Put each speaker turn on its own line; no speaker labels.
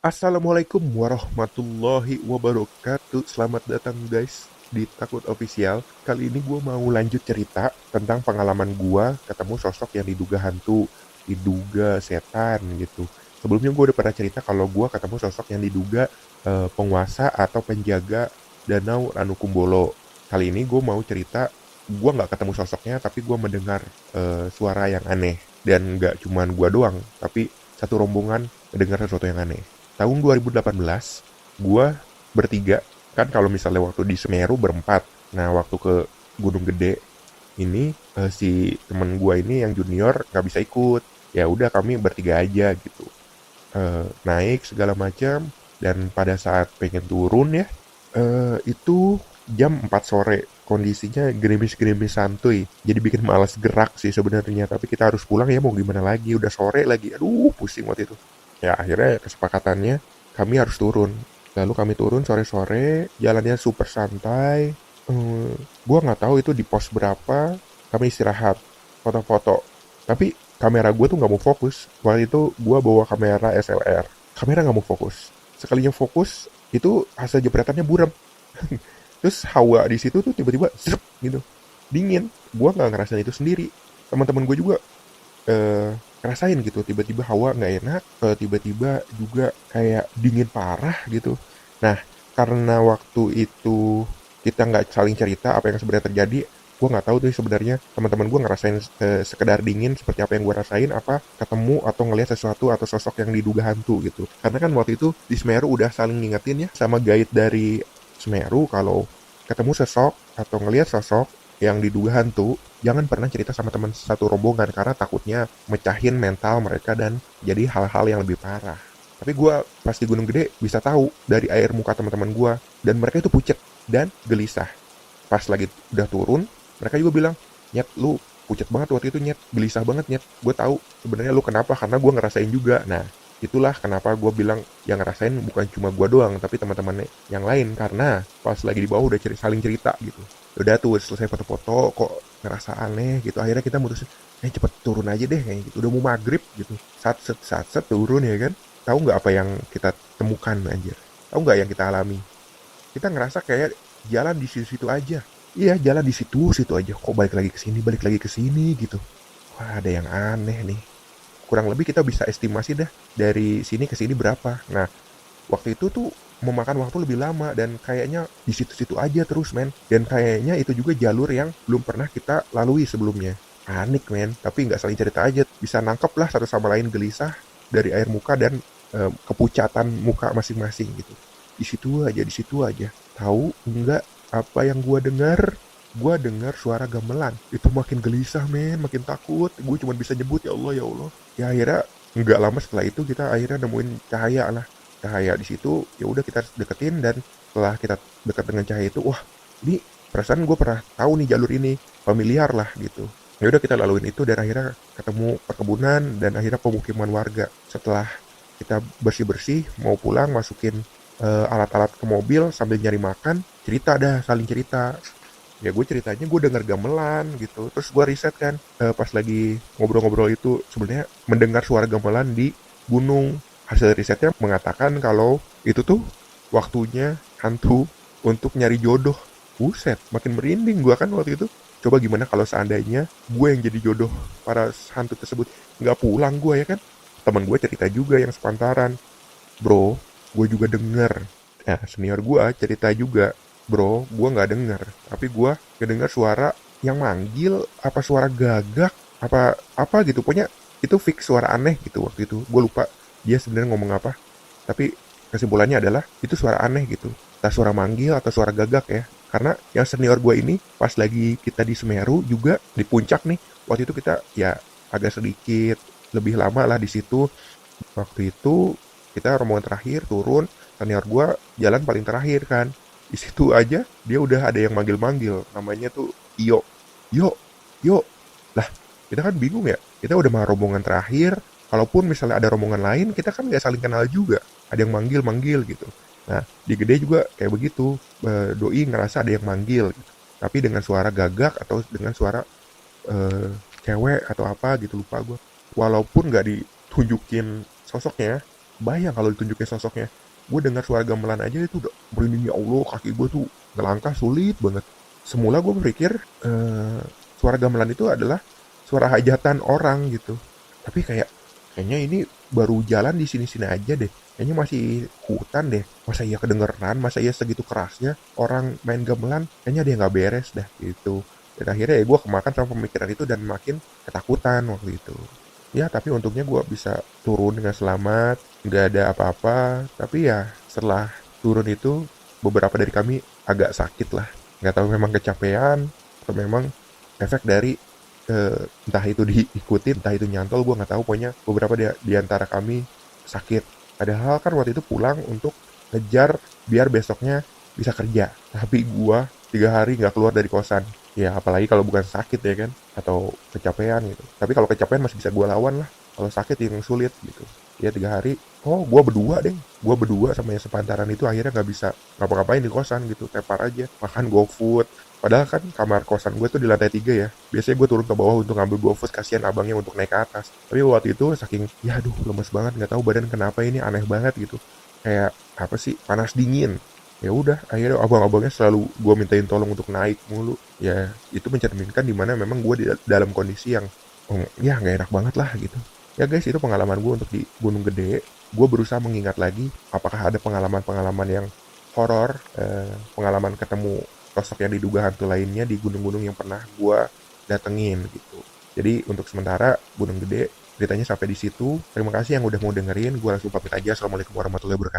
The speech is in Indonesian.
Assalamualaikum warahmatullahi wabarakatuh. Selamat datang guys di Takut Official. Kali ini gue mau lanjut cerita tentang pengalaman gue ketemu sosok yang diduga hantu, diduga setan gitu. Sebelumnya gue udah pernah cerita kalau gue ketemu sosok yang diduga penguasa atau penjaga Danau Ranukumbolo. Kali ini gue mau cerita, gue nggak ketemu sosoknya tapi gue mendengar suara yang aneh. Dan nggak cuman gue doang, tapi satu rombongan mendengar sesuatu yang aneh. Tahun 2018 gue bertiga, kan kalau misalnya waktu di Semeru berempat, nah waktu ke Gunung Gede ini si temen gue ini yang junior nggak bisa ikut, ya udah kami bertiga aja gitu. Naik segala macam, dan pada saat pengen turun ya, itu jam 4 sore, kondisinya gerimis-gerimis santuy, jadi bikin malas gerak sih sebenarnya, tapi kita harus pulang ya, mau gimana lagi, udah sore lagi, aduh pusing waktu itu. Ya akhirnya kesepakatannya kami harus turun. Lalu kami turun sore-sore, jalannya super santai. Gua nggak tahu itu di pos berapa. Kami istirahat, foto-foto. Tapi kamera gue tuh nggak mau fokus. Waktu itu gue bawa kamera SLR. Kamera nggak mau fokus. Sekalinya fokus, itu hasil jepretannya buram. Terus hawa di situ tuh tiba-tiba zrep gitu, dingin. Gue nggak ngerasain itu sendiri. Teman-teman gue juga ngerasain gitu, tiba-tiba hawa nggak enak, tiba-tiba juga kayak dingin parah gitu. Nah, karena waktu itu kita nggak saling cerita apa yang sebenarnya terjadi, gue nggak tahu tuh sebenarnya teman-teman gue ngerasain sekedar dingin seperti apa yang gue rasain, apa ketemu atau ngelihat sesuatu atau sosok yang diduga hantu gitu. Karena kan waktu itu di Semeru udah saling ngingetin ya sama guide dari Semeru kalau ketemu sosok atau ngelihat sosok yang diduga hantu, jangan pernah cerita sama teman satu rombongan karena takutnya mecahin mental mereka dan jadi hal-hal yang lebih parah. Tapi gue pas di Gunung Gede bisa tahu dari air muka teman-teman gue, dan mereka itu pucet dan gelisah. Pas lagi udah turun, mereka juga bilang, "Nyet, lu pucet banget waktu itu, Nyet, gelisah banget, Nyet. Gue tahu sebenarnya lu kenapa, karena gue ngerasain juga." Nah, itulah kenapa gue bilang yang ngerasain bukan cuma gue doang, tapi teman-teman yang lain, karena pas lagi di bawah udah saling cerita gitu. Udah tuh selesai foto-foto kok ngerasa aneh gitu, akhirnya kita mutusin cepet turun aja deh kayak gitu, udah mau maghrib gitu, saat turun ya kan. Tahu nggak apa yang kita temukan anjir? Tahu nggak yang kita alami? Kita ngerasa kayak jalan di situ-situ aja. Iya, jalan di situ-situ aja, kok balik lagi ke sini gitu. Wah, ada yang aneh nih. Kurang lebih kita bisa estimasi dah dari sini ke sini berapa. Nah, waktu itu tuh memakan waktu lebih lama dan kayaknya di situ-situ aja terus men, dan kayaknya itu juga jalur yang belum pernah kita lalui sebelumnya. Panik men, tapi nggak saling cerita aja, bisa nangkep lah satu sama lain gelisah dari air muka dan kepucatan muka masing-masing gitu. Di situ aja. Tahu nggak apa yang gua dengar? Gua dengar suara gamelan. Itu makin gelisah men, makin takut. Gue cuma bisa nyebut ya Allah ya Allah. Ya akhirnya nggak lama setelah itu kita akhirnya nemuin cahaya lah. Cahaya di situ, ya udah kita deketin, dan setelah kita dekat dengan cahaya itu, wah, ini perasaan gue pernah tahu nih jalur ini, familiar lah gitu. Ya udah kita laluin itu dan akhirnya ketemu perkebunan dan akhirnya pemukiman warga. Setelah kita bersih-bersih mau pulang, masukin alat-alat ke mobil sambil nyari makan, cerita dah, saling cerita. Ya gue ceritanya gue denger gamelan gitu, terus gue riset kan, pas lagi ngobrol-ngobrol itu sebenarnya mendengar suara gamelan di gunung. Hasil risetnya mengatakan kalau itu tuh waktunya hantu untuk nyari jodoh. Buset, makin merinding gue kan waktu itu. Coba gimana kalau seandainya gue yang jadi jodoh para hantu tersebut, nggak pulang gue ya kan. Teman gue cerita juga yang sepantaran, bro, gue juga denger. Nah, senior gue cerita juga, bro, gue nggak denger, tapi gue kedenger suara yang manggil, apa suara gagak, apa apa gitu. Pokoknya itu fix suara aneh gitu waktu itu. Gue lupa dia sebenarnya ngomong apa, tapi kesimpulannya adalah itu suara aneh gitu. Entah suara manggil atau suara gagak ya. Karena yang senior gue ini pas lagi kita di Semeru juga di puncak nih, waktu itu kita ya agak sedikit lebih lama lah di situ. Waktu itu kita rombongan terakhir turun, senior gua jalan paling terakhir kan. Di situ aja dia udah ada yang manggil-manggil, namanya tuh Iyo. Yo, yo. Lah, kita kan bingung ya. Kita udah mah rombongan terakhir, kalaupun misalnya ada rombongan lain, kita kan nggak saling kenal juga. Ada yang manggil-manggil gitu. Nah, di Gede juga kayak begitu. Doi ngerasa ada yang manggil gitu. Tapi dengan suara gagak atau dengan suara cewek atau apa gitu, lupa gue. Walaupun nggak ditunjukin sosoknya, bayang kalau ditunjukin sosoknya. Gue dengar suara gamelan aja itu udah merinding, ya Allah, kaki gue tuh ngelangkah sulit banget. Semula gue berpikir suara gamelan itu adalah suara hajatan orang gitu. Tapi kayaknya ini baru jalan di sini-sini aja deh. Kayaknya masih hutan deh. Masa iya kedengeran, masa iya segitu kerasnya orang main gamelan, kayaknya dia nggak beres dah gitu. Dan akhirnya ya gue kemakan sama pemikiran itu dan makin ketakutan waktu itu. Ya tapi untungnya gue bisa turun dengan selamat, nggak ada apa-apa. Tapi ya setelah turun itu beberapa dari kami agak sakit lah. Nggak tahu memang kecapean atau memang efek dari entah itu diikutin, entah itu nyantol, gue nggak tahu. Pokoknya beberapa di antara kami sakit. Padahal kan waktu itu pulang untuk ngejar biar besoknya bisa kerja. Tapi gue 3 hari nggak keluar dari kosan. Ya apalagi kalau bukan sakit ya kan, atau kecapean gitu. Tapi kalau kecapean masih bisa gue lawan lah. Kalau sakit yang sulit gitu. Ya 3 hari, oh gue berdua deh. Gue berdua sama yang sepantaran itu akhirnya nggak bisa ngapa-ngapain di kosan gitu. Tepar aja, makan GoFood. Padahal kan kamar kosan gue tuh di lantai 3 ya. Biasanya gue turun ke bawah untuk ngambil GoFood, kasihan abangnya untuk naik ke atas. Tapi waktu itu saking, ya aduh lemes banget, nggak tahu badan kenapa ini aneh banget gitu. Kayak apa sih, panas dingin. Ya udah, akhirnya abang-abangnya selalu gue mintain tolong untuk naik mulu. Ya itu mencerminkan dimana memang gue di dalam kondisi yang ya nggak enak banget lah gitu. Ya guys, itu pengalaman gue untuk di Gunung Gede. Gue berusaha mengingat lagi apakah ada pengalaman-pengalaman yang horor, pengalaman ketemu sosok yang diduga hantu lainnya di gunung-gunung yang pernah gue datengin gitu. Jadi untuk sementara Gunung Gede ceritanya sampai di situ. Terima kasih yang udah mau dengerin. Gue langsung pamit aja. Assalamualaikum warahmatullahi wabarakatuh.